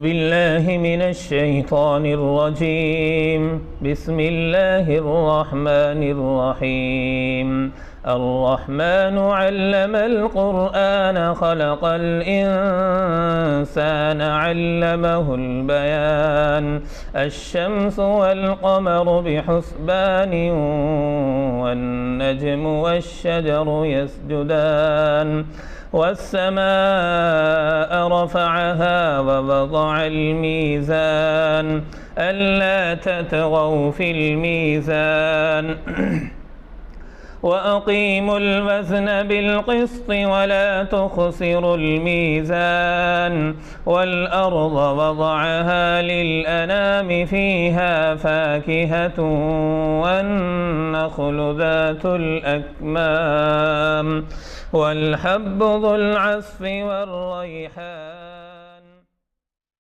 بالله من الشيطان الرجيم. بسم الله الرحمن الرحيم. الرحمن علم القرآن خلق الإنسان علمه البيان. الشمس والقمر بحسبان والنجم والشجر يسجدان والسماء رفعها ووضع الميزان ألا تطغوا في الميزان وأقيموا الوزن بالقسط ولا تخسروا الميزان والأرض وضعها للأنام فيها فاكهة والنخل ذات الأكمام والحب ذو العصف والريحان